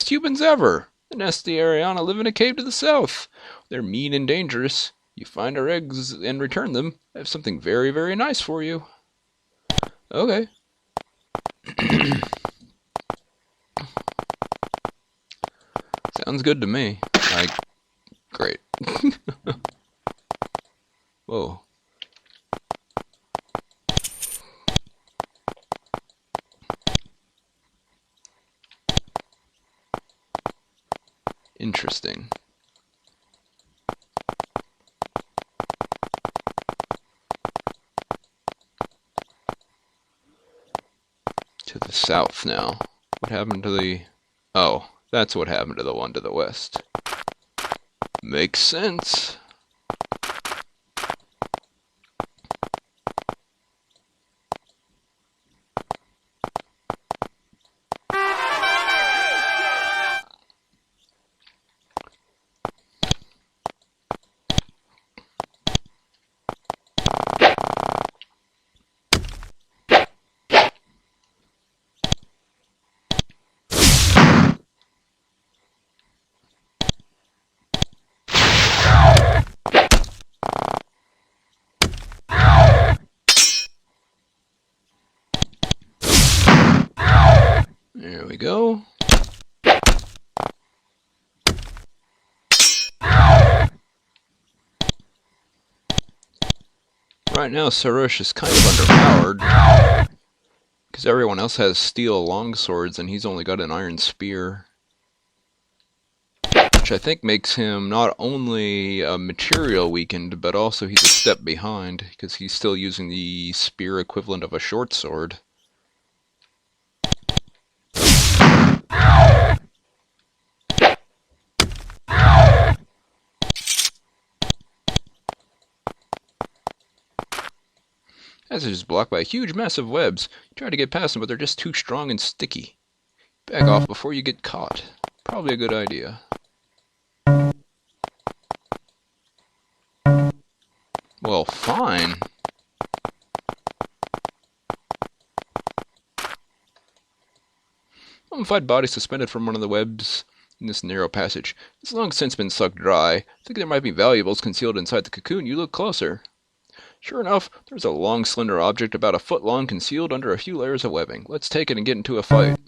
smartest humans ever. The nasty Ariana live in a cave to the south. They're mean and dangerous. You find our eggs and return them. I have something very, very nice for you. Okay. Sounds good to me. Great. Whoa. Interesting. To the south now. What happened to the... Oh, that's what happened to the one to the west. Makes sense. There we go. Right now, Sarush is kind of underpowered, because everyone else has steel longswords and he's only got an iron spear. Which I think makes him not only material weakened, but also he's a step behind, because he's still using the spear equivalent of a short sword. Passage is blocked by huge, massive webs. You try to get past them, but they're just too strong and sticky. Back off before you get caught. Probably a good idea. Well, fine. Mummified body suspended from one of the webs in this narrow passage. It's long since been sucked dry. I think there might be valuables concealed inside the cocoon. You look closer. Sure enough, there's a long, slender object about a foot long concealed under a few layers of webbing. Let's take it and get into a fight.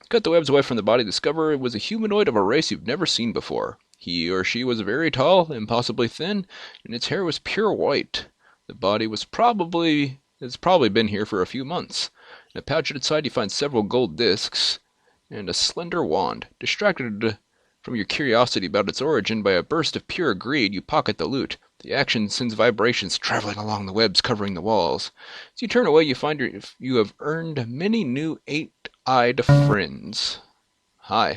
Cut the webs away from the body. Discover it was a humanoid of a race you've never seen before. He or she was very tall, impossibly thin, and its hair was pure white. The body has probably been here for a few months. In a pouch at its side you find several gold discs and a slender wand. Distracted from your curiosity about its origin by a burst of pure greed, you pocket the loot. The action sends vibrations traveling along the webs covering the walls. As you turn away, you find you have earned many new eight-eyed friends. Hi.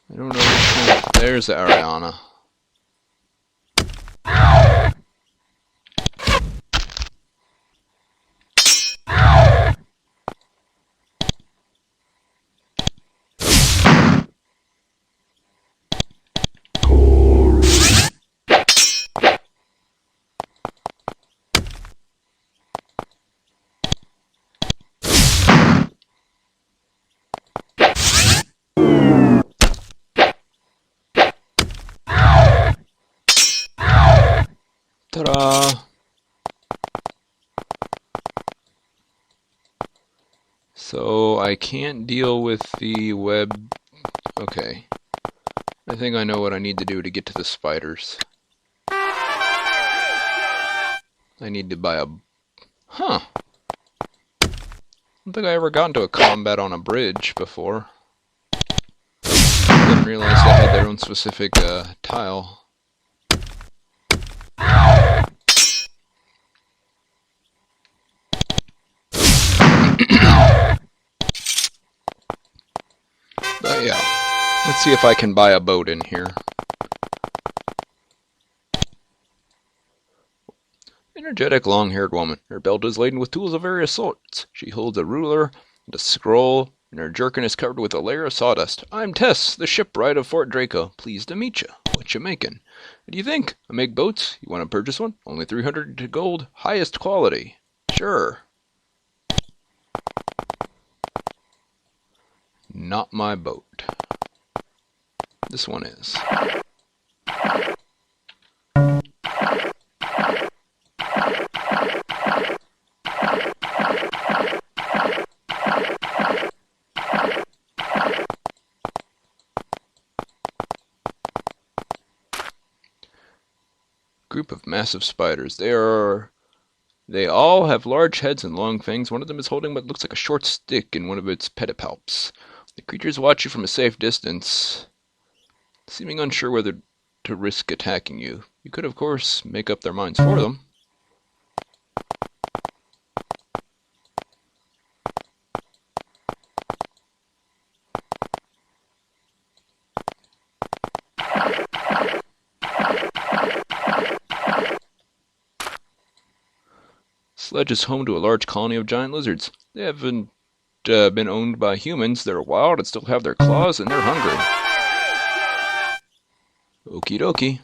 I don't know which one. There's Ariana. Ta-da! So I can't deal with the web. Okay. I think I know what I need to do to get to the spiders. I need to buy a... Huh. I don't think I ever got into a combat on a bridge before. Didn't realize they had their own specific tile. But yeah, let's see if I can buy a boat in here. Energetic, long-haired woman. Her belt is laden with tools of various sorts. She holds a ruler and a scroll and her jerkin is covered with a layer of sawdust. I'm Tess, the shipwright of Fort Draco. Pleased to meet you. What you making? What do you think? I make boats. You want to purchase one? Only 300 gold. Highest quality. Sure. Not my boat. This one is. Group of massive spiders. They all have large heads and long fangs. One of them is holding what looks like a short stick in one of its pedipalps. The creatures watch you from a safe distance, seeming unsure whether to risk attacking you. You could, of course, make up their minds for them. Sledge is home to a large colony of giant lizards. They haven't been owned by humans. They're wild and still have their claws, and they're hungry. Okie dokie.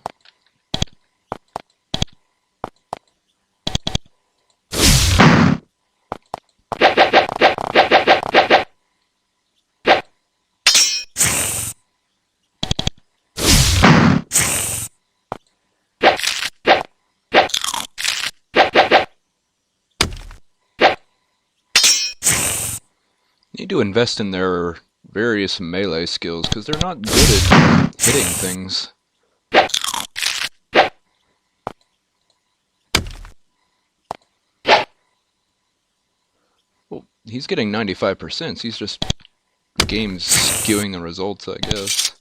Need to invest in their various melee skills because they're not good at hitting things. Well, he's getting 95%. He's just the game's skewing the results, I guess.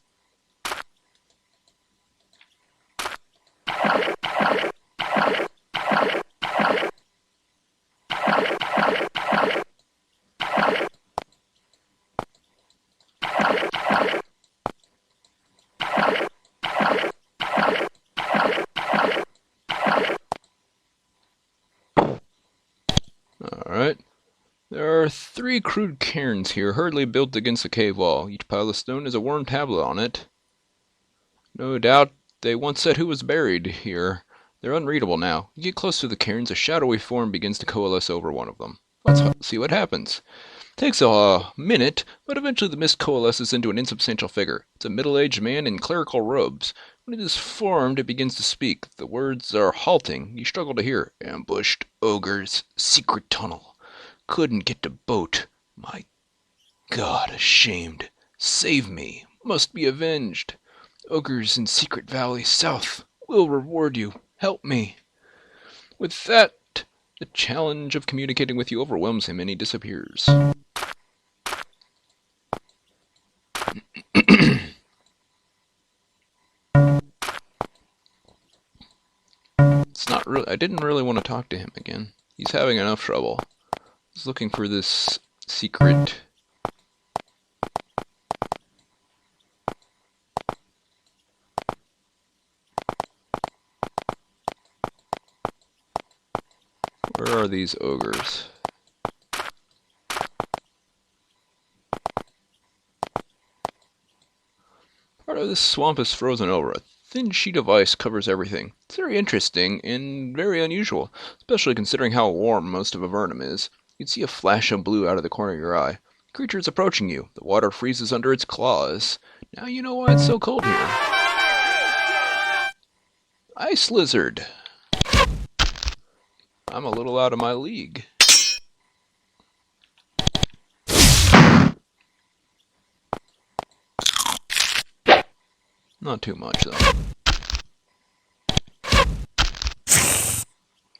Alright. There are 3 crude cairns here, hurriedly built against the cave wall. Each pile of stone has a worn tablet on it. No doubt they once said who was buried here. They're unreadable now. You get close to the cairns, a shadowy form begins to coalesce over one of them. Let's see what happens. Takes a minute, but eventually the mist coalesces into an insubstantial figure. It's a middle-aged man in clerical robes. When it is formed, it begins to speak. The words are halting. You struggle to hear. Ambushed. Ogres. Secret tunnel. Couldn't get to boat. My God, ashamed. Save me. Must be avenged. Ogres in Secret Valley South. Will reward you. Help me. With that, the challenge of communicating with you overwhelms him and he disappears. It's not really. I didn't really want to talk to him again. He's having enough trouble. He's looking for this secret. Where are these ogres? Part of this swamp is frozen over. A thin sheet of ice covers everything. It's very interesting and very unusual, especially considering how warm most of Avernum is. You can see a flash of blue out of the corner of your eye. The creature is approaching you. The water freezes under its claws. Now you know why it's so cold here. Ice lizard. I'm a little out of my league. Not too much, though.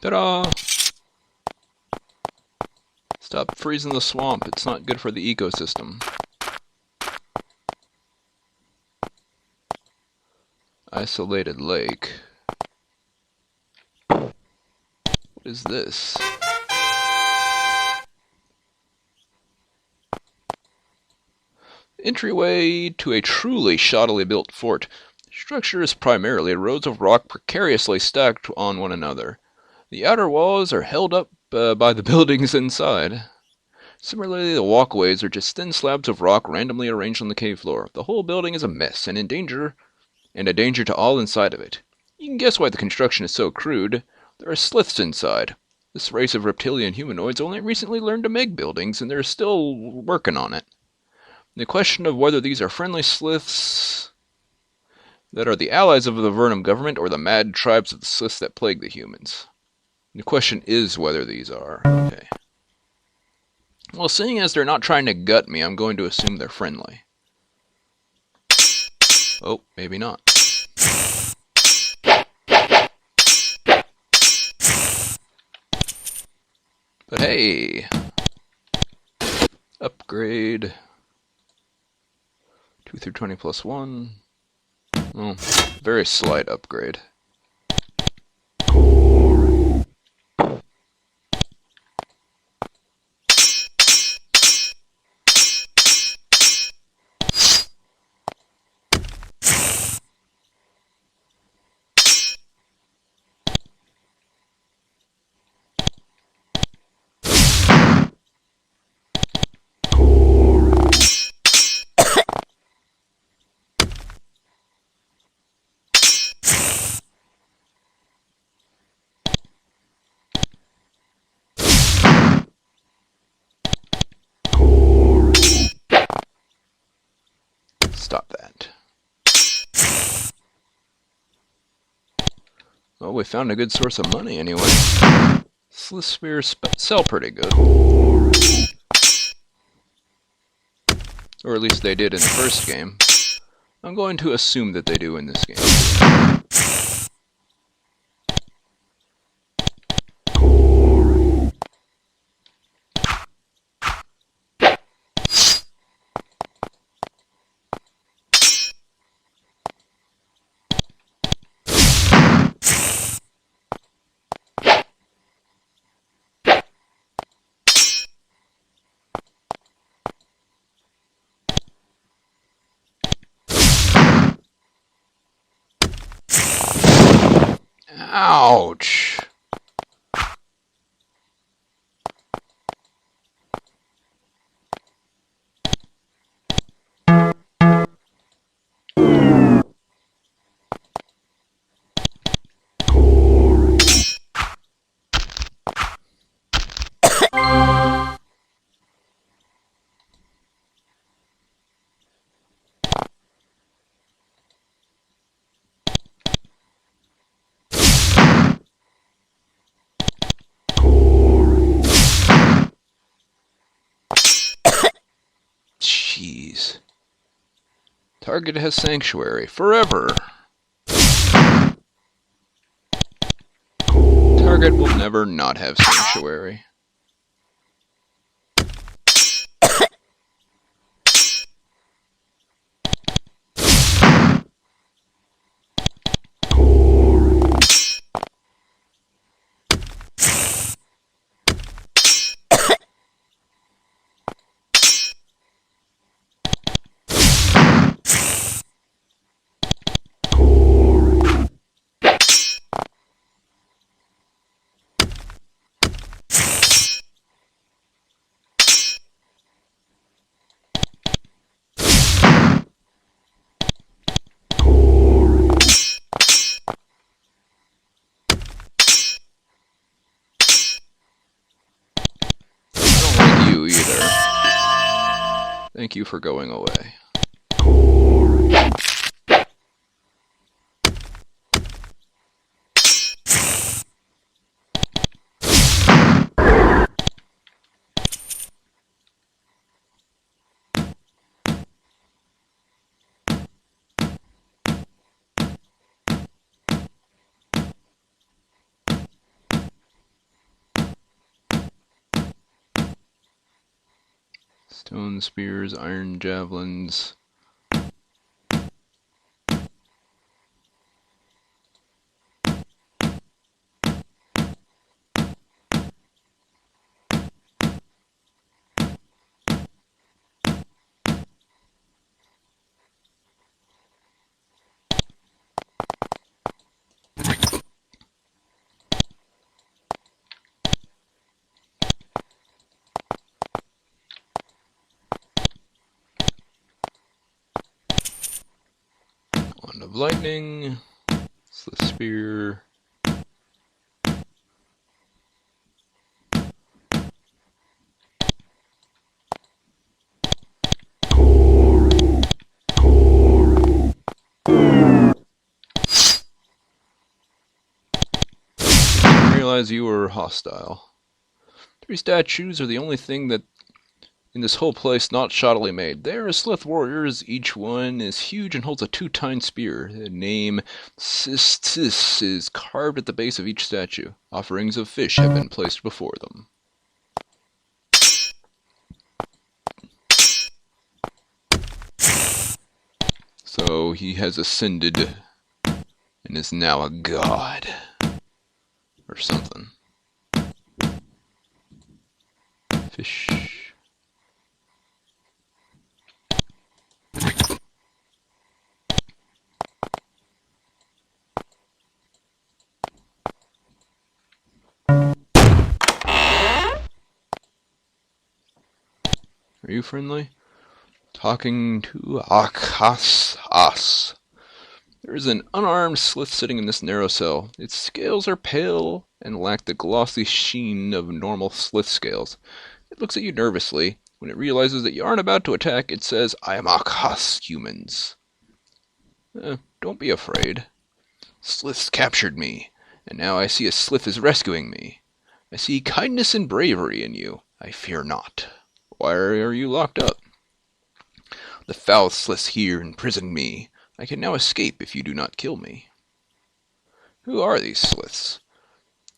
Ta-da! Stop freezing the swamp. It's not good for the ecosystem. Isolated lake. What is this? Entryway to a truly shoddily built fort. The structure is primarily rows of rock precariously stacked on one another. The outer walls are held up by the buildings inside. Similarly, the walkways are just thin slabs of rock randomly arranged on the cave floor. The whole building is a mess and a danger to all inside of it. You can guess why the construction is so crude. There are sliths inside. This race of reptilian humanoids only recently learned to make buildings, and they're still working on it. The question of whether these are friendly sliths that are the allies of the Avernum government or the mad tribes of the sliths that plague the humans. The question is whether these are. Okay. Well, seeing as they're not trying to gut me, I'm going to assume they're friendly. Oh, maybe not. But hey! Upgrade. 2 through 20 plus 1. Well, very slight upgrade. Stop that. Well, we found a good source of money anyway. Slith spears sell pretty good. Or at least they did in the first game. I'm going to assume that they do in this game. Ouch! Jeez. Target has sanctuary. Forever. Target will never not have sanctuary. Thank you for going away. Stone spears, iron javelins. lightning. Slith spear. Realize you were hostile. 3 statues are the only thing that in this whole place not shoddily made. They are Slith warriors. Each one is huge and holds a 2-tined spear. The name Sistis is carved at the base of each statue. Offerings of fish have been placed before them. So he has ascended and is now a god. Or something. Fish. Are you friendly? Talking to As. There is an unarmed slith sitting in this narrow cell. Its scales are pale and lack the glossy sheen of normal slith scales. It looks at you nervously. When it realizes that you aren't about to attack, it says, I am Akhas, humans. Don't be afraid. Sliths captured me, and now I see a slith is rescuing me. I see kindness and bravery in you. I fear not. Why are you locked up? The foul sliths here imprisoned me. I can now escape if you do not kill me. Who are these sliths?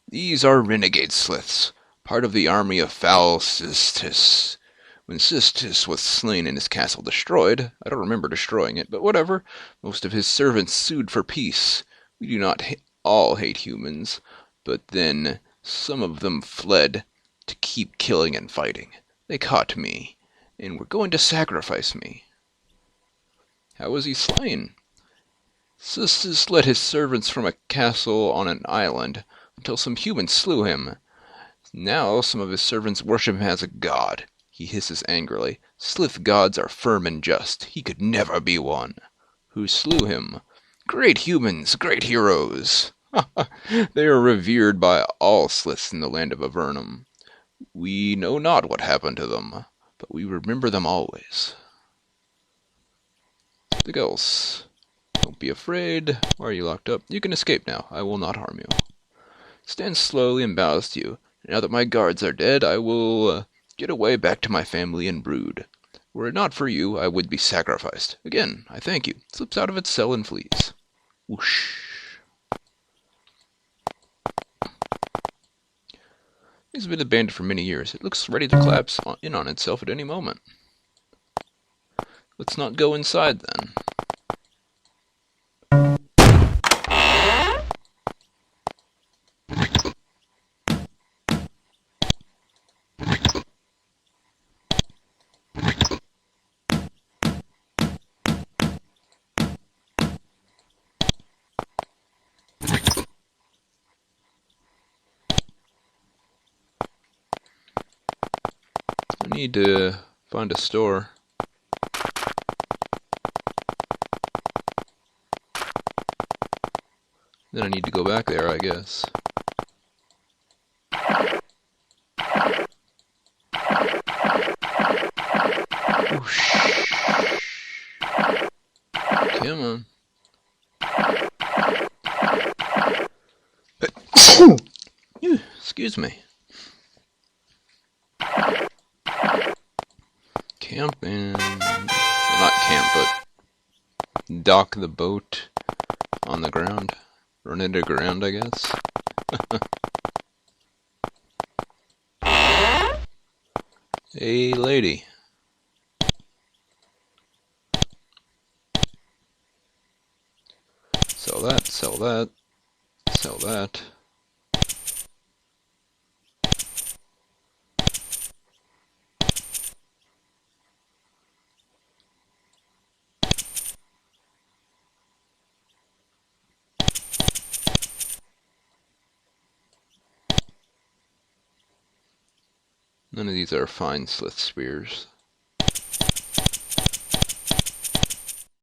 These are renegade sliths, part of the army of foul Sistis. When Sistis was slain and his castle destroyed, I don't remember destroying it, but whatever, most of his servants sued for peace. We do not all hate humans, but then some of them fled to keep killing and fighting. They caught me, and were going to sacrifice me. How was he slain? Sistis led his servants from a castle on an island, until some humans slew him. Now some of his servants worship him as a god. He hisses angrily. Slith gods are firm and just. He could never be one. Who slew him? Great humans, great heroes. They are revered by all sliths in the land of Avernum. We know not what happened to them, but we remember them always. The gulls. Don't be afraid. Why are you locked up? You can escape now. I will not harm you. Stand slowly and bows to you. Now that my guards are dead, I will get away back to my family and brood. Were it not for you, I would be sacrificed. Again, I thank you. Slips out of its cell and flees. Whoosh. It's been abandoned for many years. It looks ready to collapse in on itself at any moment. Let's not go inside then. I need to find a store. Then I need to go back there, I guess. Whoosh. Come on. Excuse me. Camp and... well, not camp, but dock the boat on the ground. Run into ground, I guess. Hey, lady. Sell that, sell that, sell that. None of these are fine slith spears.